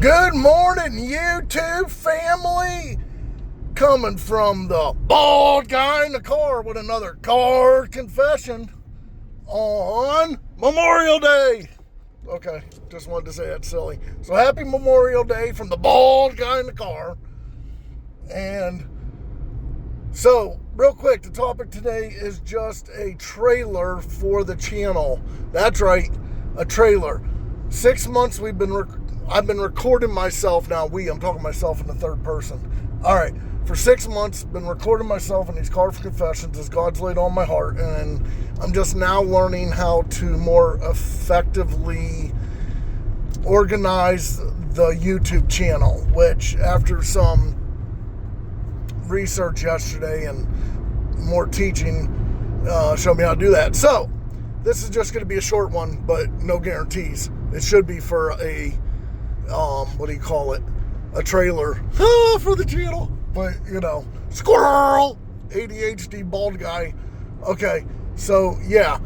Good morning, YouTube family. Coming from the bald guy in the car with another car confession on Memorial Day. Okay, just wanted to say that's silly. So happy Memorial Day from the bald guy in the car. And so, real quick, the topic today is just a trailer for the channel. That's right, a trailer. 6 months I've been recording myself now. I'm talking myself in the third person. All right, for 6 months, been recording myself in these car confessions as God's laid on my heart, and I'm just now learning how to more effectively organize the YouTube channel, which after some research yesterday and more teaching showed me how to do that. So this is just going to be a short one, but no guarantees. It should be for a a trailer for the channel, but squirrel, ADHD bald guy. Okay, so yeah,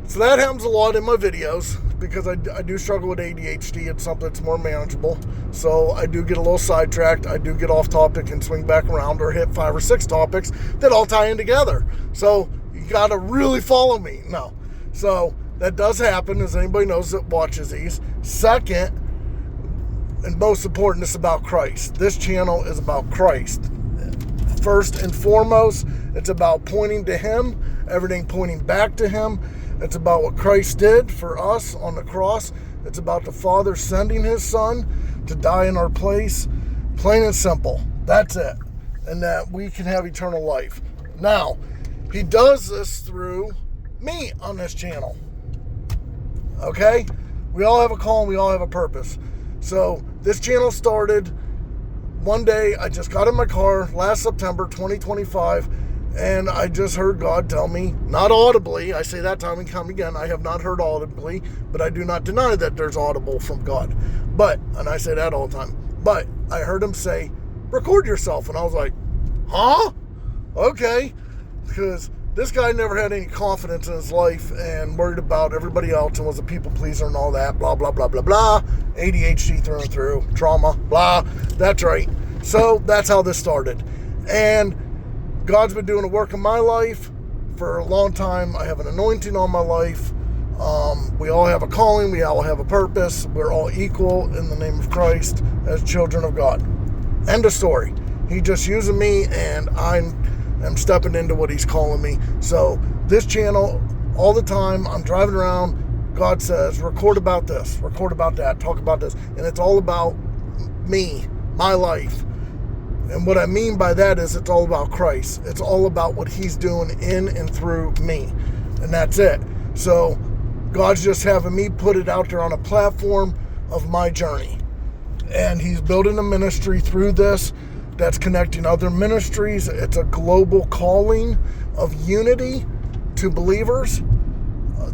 so that happens a lot in my videos because I do struggle with ADHD. It's something that's more manageable, so I do get a little sidetracked. I do get off topic and swing back around or hit 5 or 6 topics that all tie in together. So you gotta really follow me. No, so that does happen, as anybody knows that watches these. Second, and most important, it's about Christ. This channel is about Christ. First and foremost, it's about pointing to Him, everything pointing back to Him. It's about what Christ did for us on the cross. It's about the Father sending His Son to die in our place. Plain and simple. That's it. And that we can have eternal life. Now, He does this through me on this channel. Okay? We all have a call and we all have a purpose. So this channel started one day. I just got in my car last September 2025, and I just heard God tell me, not audibly, I say that time and come again, I have not heard audibly, but I do not deny that there's audible from God. And I say that all the time, but I heard Him say, record yourself. And I was like, huh? Okay. Because this guy never had any confidence in his life and worried about everybody else and was a people pleaser and all that, blah, blah, blah, blah, blah. ADHD through and through, trauma, blah. That's right. So that's how this started. And God's been doing a work in my life for a long time. I have an anointing on my life. We all have a calling. We all have a purpose. We're all equal in the name of Christ as children of God. End of story. He just using me, and I'm stepping into what He's calling me. So this channel, all the time, I'm driving around, God says, record about this, record about that, talk about this. And it's all about me, my life. And what I mean by that is it's all about Christ. It's all about what He's doing in and through me. And that's it. So God's just having me put it out there on a platform of my journey. And He's building a ministry through this that's connecting other ministries. It's a global calling of unity to believers.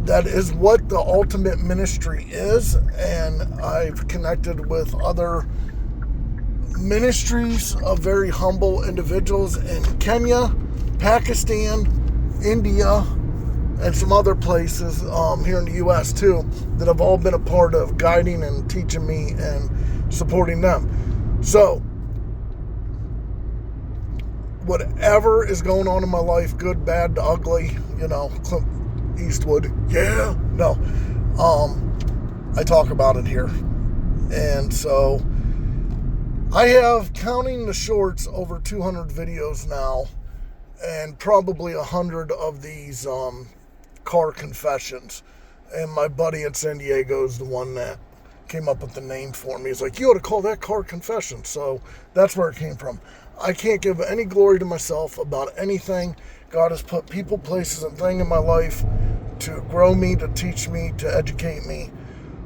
That is what the ultimate ministry is. And I've connected with other ministries of very humble individuals in Kenya, Pakistan, India, and some other places here in the U.S. too, that have all been a part of guiding and teaching me and supporting them. So whatever is going on in my life, good, bad, ugly, Clint Eastwood, yeah, no, I talk about it here. And so I have, counting the shorts, over 200 videos now, and probably 100 of these car confessions. And my buddy in San Diego is the one that came up with the name for me. He's like, you ought to call that car confession. So that's where it came from. I can't give any glory to myself about anything. God has put people, places, and things in my life to grow me, to teach me, to educate me,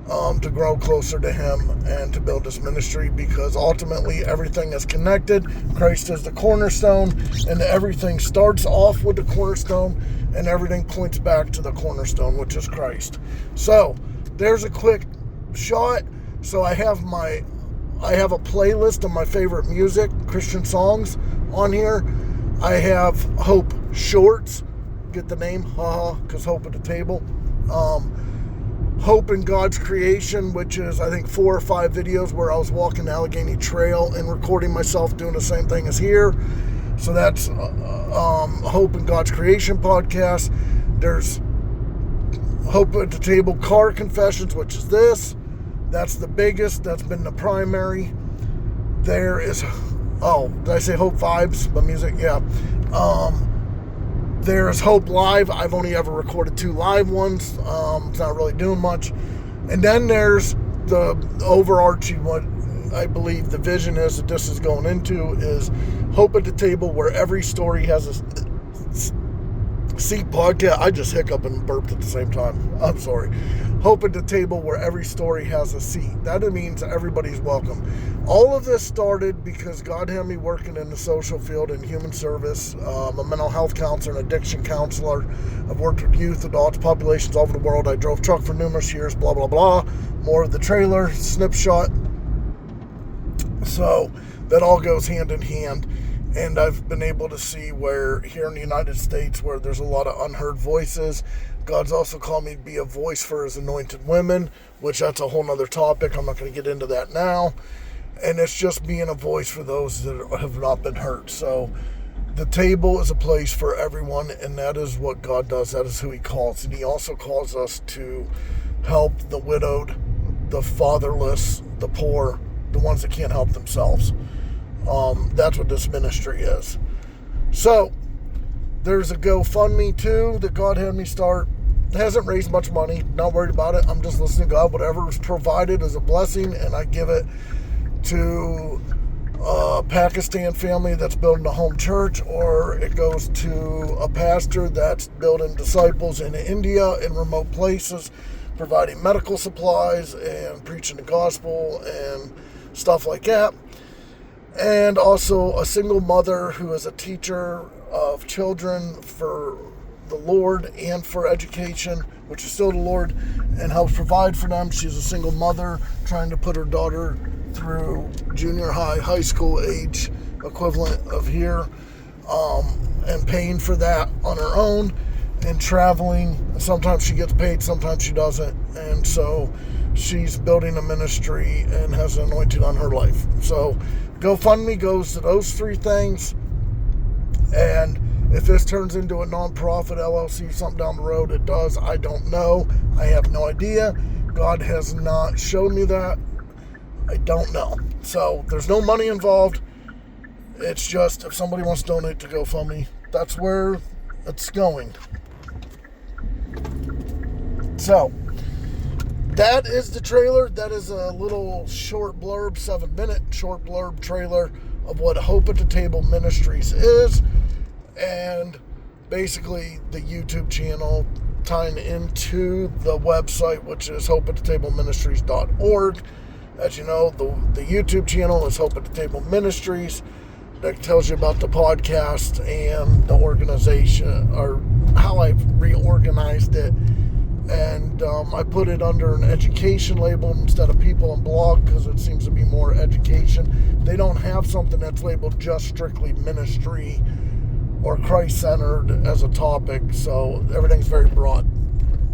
to grow closer to Him and to build this ministry, because ultimately everything is connected. Christ is the cornerstone, and everything starts off with the cornerstone, and everything points back to the cornerstone, which is Christ. So there's a quick shot. So I have a playlist of my favorite music, Christian songs on here. I have Hope Shorts. Get the name, haha, because Hope at the table. Hope in God's Creation, which is, I think, 4 or 5 videos where I was walking the Allegheny Trail and recording myself doing the same thing as here. So that's Hope in God's Creation podcast. There's Hope at the Table Car Confessions, which is this. That's the biggest. That's been the primary. There is, did I say Hope Vibes? The music? Yeah. There's Hope Live. I've only ever recorded 2 live ones. It's not really doing much. And then there's the overarching, what I believe the vision is that this is going into, is Hope at the Table, where every story has a seat podcast. I just hiccup and burped at the same time. I'm sorry. Hope at the Table, where every story has a seat. That means everybody's welcome. All of this started because God had me working in the social field and human service. I'm a mental health counselor and addiction counselor. I've worked with youth, adults, populations all over the world. I drove truck for numerous years, blah, blah, blah. More of the trailer, snapshot. So that all goes hand in hand. And I've been able to see where here in the United States, where there's a lot of unheard voices, God's also called me to be a voice for his anointed women, which that's a whole nother topic. I'm not going to get into that now. And it's just being a voice for those that have not been heard. So the table is a place for everyone, and that is what God does. That is who he calls. And he also calls us to help the widowed, the fatherless, the poor, the ones that can't help themselves. That's what this ministry is. So there's a GoFundMe too that God had me start. It hasn't raised much money. Not worried about it. I'm just listening to God. Whatever is provided is a blessing, and I give it to a Pakistan family that's building a home church, or it goes to a pastor that's building disciples in India in remote places, providing medical supplies and preaching the gospel and stuff like that. And also a single mother who is a teacher of children for the Lord and for education, which is still the Lord, and helps provide for them. She's a single mother trying to put her daughter through junior high school age equivalent of here, and paying for that on her own and traveling. Sometimes she gets paid, sometimes she doesn't. And so she's building a ministry and has an anointing on her life. So GoFundMe goes to those 3 things. And if this turns into a nonprofit LLC, something down the road, it does. I don't know. I have no idea. God has not shown me that. I don't know. So there's no money involved. It's just if somebody wants to donate to GoFundMe, that's where it's going. So that is the trailer. That is a little short blurb, 7-minute short blurb trailer of what Hope at the Table Ministries is, and basically the YouTube channel tying into the website, which is hopeatthetableministries.org. As you know, the YouTube channel is Hope at the Table Ministries. That tells you about the podcast and the organization, or how I've reorganized it. And I put it under an education label instead of people and blog, because it seems to be more education. They don't have something that's labeled just strictly ministry or Christ-centered as a topic, so everything's very broad.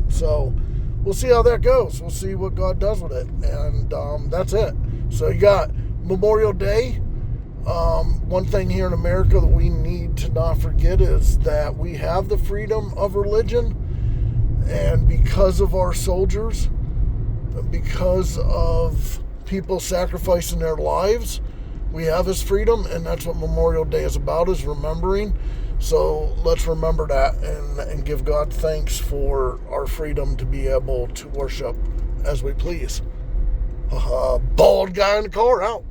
So we'll see how that goes. We'll see what God does with it. And that's it. So you got Memorial Day. One thing here in America that we need to not forget is that we have the freedom of religion. And because of our soldiers, because of people sacrificing their lives, we have this freedom, and that's what Memorial Day is about, is remembering. So let's remember that and give God thanks for our freedom to be able to worship as we please. Bald guy in the car out.